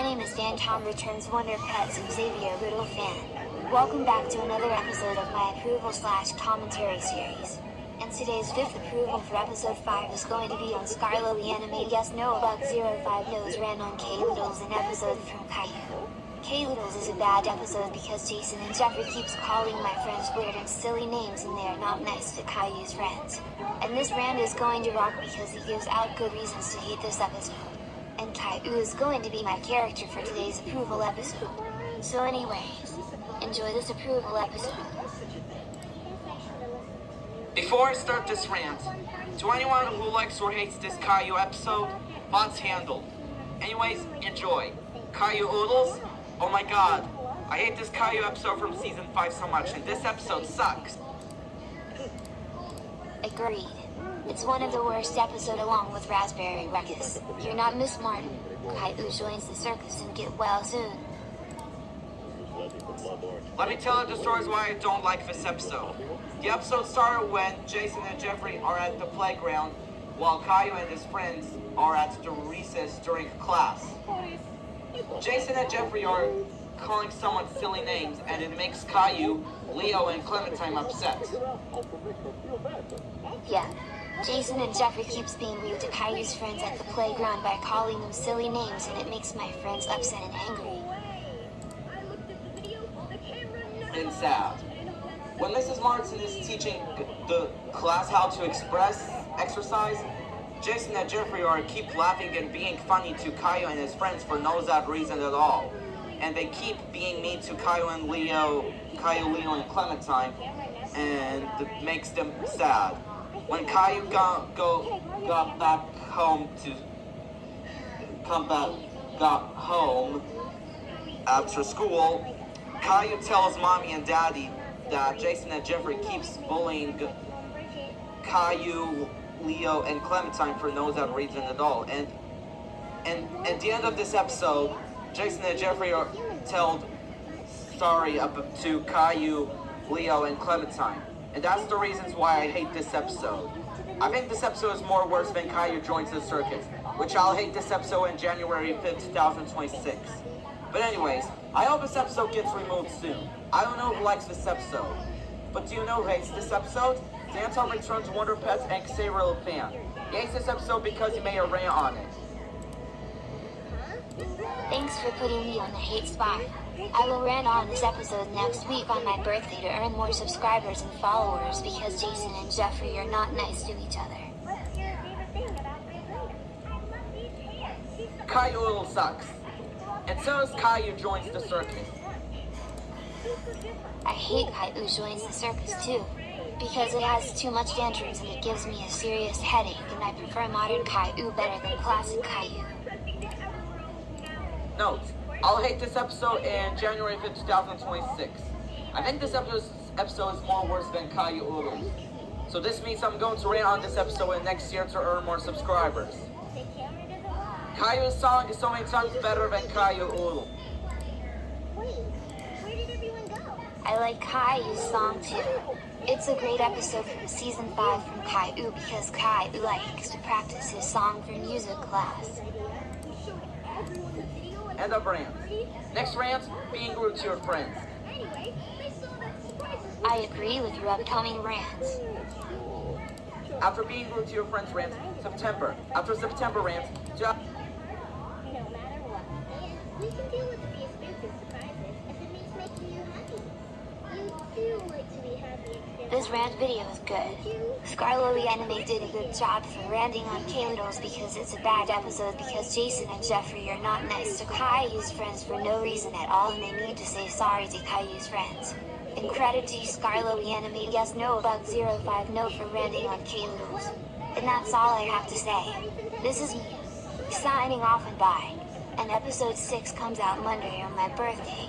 name is Dan Tom Returns Wonder Pets and Xavier Riddle fan. Welcome back to another episode of my approval/commentary series. And today's 5th approval for episode 5 is going to be on Skarloey Animate. Yes, no, about 05 knows Rant on Cailloodles, an episode from Caillou. Cailloodles is a bad episode because Jason and Jeffrey keeps calling my friends weird and silly names and they are not nice to Caillou's friends. And this Rant is going to rock because he gives out good reasons to hate this episode. And Caillou is going to be my character for today's approval episode. So anyways, enjoy this approval episode. Before I start this rant, to anyone who likes or hates this Caillou episode, mods handled. Anyways, enjoy. Cailloodles? Oh my god, I hate this Caillou episode from season 5 so much, and this episode sucks. Agreed. It's one of the worst episodes along with Raspberry Ruckus. You're not Miss Martin. Caillou joins the circus and get well soon. Let me tell you the stories why I don't like this episode. The episode started when Jason and Jeffrey are at the playground while Caillou and his friends are at the recess during class. Jason and Jeffrey are calling someone silly names and it makes Caillou, Leo, and Clementine upset. Yeah. Jason and Jeffrey keeps being rude to Caillou's friends at the playground by calling them silly names and it makes my friends upset and angry. And sad. When Mrs. Martin is teaching the class how to exercise, Jason and Jeffrey keep laughing and being funny to Caillou and his friends for no sad reason at all. And they keep being mean to Caillou, Leo, and Clementine, and it makes them sad. When Caillou got home after school, Caillou tells Mommy and Daddy that Jason and Jeffrey keeps bullying Caillou, Leo, and Clementine for no that reason at all. And at the end of this episode, Jason and Jeffrey are told sorry up to Caillou, Leo, and Clementine. And that's the reasons why I hate this episode. I think this episode is more worse than Caillou joins the circus, which I'll hate this episode in January 5th, 2026. But anyways, I hope this episode gets removed soon. I don't know who likes this episode. But do you know who hates this episode? Danton Returns Wonder Pets and Xavier fan. He hates this episode because he made a rant on it. Thanks for putting me on the hate spot. I will rant on this episode next week on my birthday to earn more subscribers and followers because Jason and Jeffrey are not nice to each other. Cailloodles sucks. And so does Caillou joins the circus. I hate Caillou joins the circus too, because it has too much tantrums and it gives me a serious headache, and I prefer modern Caillou better than classic Caillou. Note, I'll hate this episode in January 5th, 2026. I think this episode is more worse than Cailloodles. So this means I'm going to rant on this episode in next year to earn more subscribers. Caillou's song is so many times better than Cailloodles. I like Caillou's song too. It's a great episode from season 5 from Caillou because Caillou likes to practice his song for music class. End of rant. Next rant, being rude to your friends. I agree with your upcoming rants. After being rude to your friends rant, September. After September rant, We can deal with the experience surprises if it makes you happy. You do like to be happy. This rant video is good. Skarloey Animate did a good job for ranting on Cailloodles because it's a bad episode because Jason and Jeffrey are not nice to Caillou's friends for no reason at all and they need to say sorry to Caillou's friends. And credit to Skarloey Animate, yes, no, about 05 no for ranting on Cailloodles. And that's all I have to say. This is me, signing off and bye. And episode 6 comes out Monday on my birthday.